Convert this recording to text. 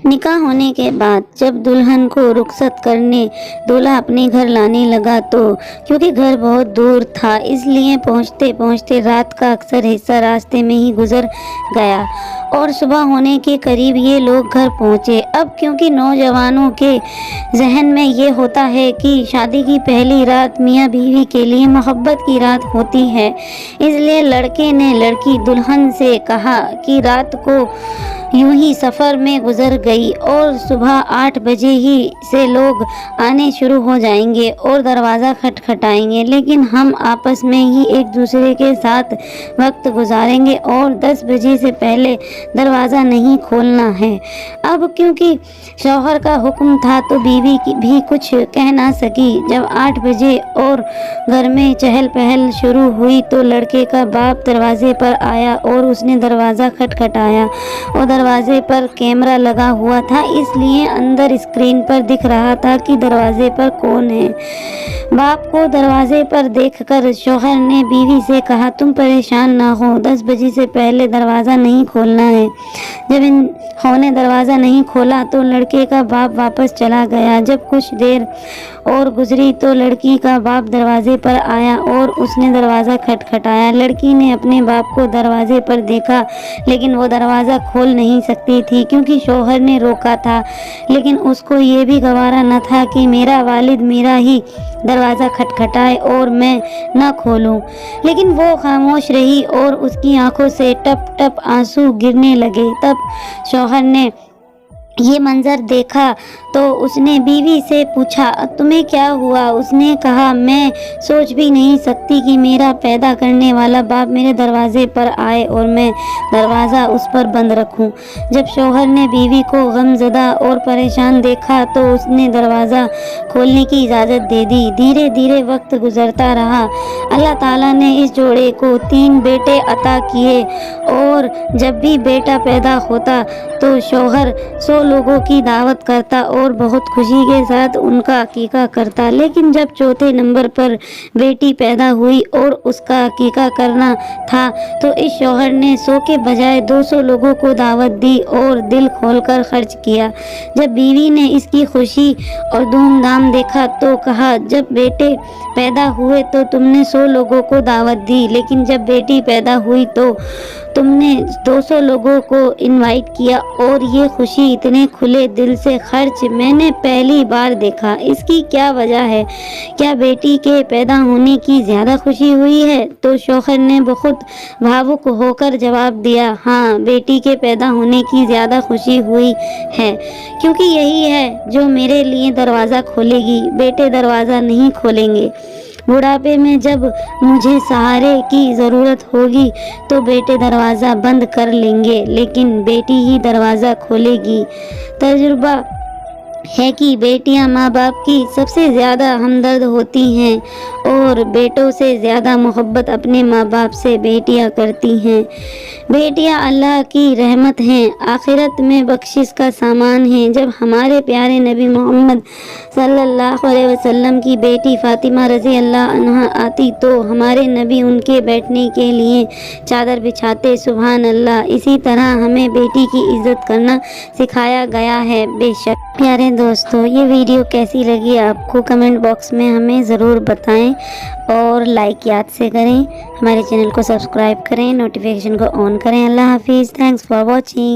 نکاح ہونے کے بعد جب دلہن کو رخصت کرنے دولہا اپنے گھر لانے لگا تو کیونکہ گھر بہت دور تھا اس لیے پہنچتے پہنچتے رات کا اکثر حصہ راستے میں ہی گزر گیا اور صبح ہونے کے قریب یہ لوگ گھر پہنچے۔ اب کیونکہ نوجوانوں کے ذہن میں یہ ہوتا ہے کہ شادی کی پہلی رات میاں بیوی کے لیے محبت کی رات ہوتی ہے، اس لیے لڑکے نے لڑکی دلہن سے کہا کہ رات کو یوں ہی سفر میں گزر گئی اور صبح 8 بجے ہی سے لوگ آنے شروع ہو جائیں گے اور دروازہ کھٹکھٹائیں گے، لیکن ہم آپس میں ہی ایک دوسرے کے ساتھ وقت گزاریں گے اور 10 بجے سے پہلے دروازہ نہیں کھولنا ہے۔ اب کیونکہ شوہر کا حکم تھا تو بیوی بھی کچھ کہہ نہ سکی۔ جب 8 بجے اور گھر میں چہل پہل شروع ہوئی تو لڑکے کا باپ دروازے پر آیا اور اس نے دروازہ کھٹکھٹایا اور دروازے پر کیمرہ لگا ہوا تھا اس لیے اندر اسکرین پر دکھ رہا تھا کہ دروازے پر کون ہے۔ باپ کو دروازے پر دیکھ کر شوہر نے بیوی سے کہا تم پریشان نہ ہو، 10 بجے سے پہلے دروازہ نہیں کھولنا ہے۔ جب انہوں نے دروازہ نہیں کھولا تو لڑکے کا باپ واپس چلا گیا۔ جب کچھ دیر اور گزری تو لڑکی کا باپ دروازے پر آیا اور اس نے دروازہ کھٹکھٹایا۔ لڑکی نے اپنے باپ کو دروازے پر دیکھا لیکن وہ دروازہ کھول نہیں سکتی تھی کیونکہ شوہر نے روکا تھا، لیکن اس کو یہ بھی گوارا نہ تھا کہ میرا والد میرا ہی دروازہ کھٹکھٹائے اور میں نہ کھولوں، لیکن وہ خاموش رہی اور اس کی آنکھوں سے ٹپ ٹپ آنسو گرنے لگے۔ تب شوہر نے یہ منظر دیکھا تو اس نے بیوی سے پوچھا تمہیں کیا ہوا؟ اس نے کہا میں سوچ بھی نہیں سکتی کہ میرا پیدا کرنے والا باپ میرے دروازے پر آئے اور میں دروازہ اس پر بند رکھوں۔ جب شوہر نے بیوی کو غمزدہ اور پریشان دیکھا تو اس نے دروازہ کھولنے کی اجازت دے دی۔ دھیرے دھیرے وقت گزرتا رہا۔ اللہ تعالیٰ نے اس جوڑے کو 3 بیٹے عطا کیے اور جب بھی بیٹا پیدا ہوتا تو شوہر 100 لوگوں کی دعوت کرتا اور بہت خوشی کے ساتھ ان کا عقیقہ کرتا، لیکن جب چوتھے نمبر پر بیٹی پیدا ہوئی اور اس کا عقیقہ کرنا تھا تو اس شوہر نے 100 کے بجائے 200 لوگوں کو دعوت دی اور دل کھول کر خرچ کیا۔ جب بیوی نے اس کی خوشی اور دھوم دھام دیکھا تو کہا جب بیٹے پیدا ہوئے تو تم نے 100 لوگوں کو دعوت دی، لیکن جب بیٹی پیدا ہوئی تو تم نے 200 لوگوں کو انوائٹ کیا اور یہ خوشی اتنے کھلے دل سے خرچ میں نے پہلی بار دیکھا۔ اس کی کیا وجہ ہے؟ کیا بیٹی کے پیدا ہونے کی زیادہ خوشی ہوئی ہے؟ تو شوہر نے بہت بھاوک ہو کر جواب دیا ہاں، بیٹی کے پیدا ہونے کی زیادہ خوشی ہوئی ہے کیونکہ یہی ہے جو میرے لیے دروازہ کھولے گی، بیٹے دروازہ نہیں کھولیں گے۔ بڑھاپے میں جب مجھے سہارے کی ضرورت ہوگی تو بیٹے دروازہ بند کر لیں گے لیکن بیٹی ہی دروازہ کھولے گی۔ تجربہ ہے کہ بیٹیاں ماں باپ کی سب سے زیادہ ہمدرد ہوتی ہیں اور بیٹوں سے زیادہ محبت اپنے ماں باپ سے بیٹیاں کرتی ہیں۔ بیٹیاں اللہ کی رحمت ہیں، آخرت میں بخشش کا سامان ہیں۔ جب ہمارے پیارے نبی محمد صلی اللہ علیہ وسلم کی بیٹی فاطمہ رضی اللہ عنہا آتی تو ہمارے نبی ان کے بیٹھنے کے لیے چادر بچھاتے۔ سبحان اللہ! اسی طرح ہمیں بیٹی کی عزت کرنا سکھایا گیا ہے۔ بے شک پیارے دوستو، یہ ویڈیو کیسی لگی آپ کو کمنٹ باکس میں ہمیں ضرور بتائیں اور لائک یاد سے کریں، ہمارے چینل کو سبسکرائب کریں، نوٹیفیکیشن کو آن کریں۔ اللہ حافظ، تھینکس فار واچنگ۔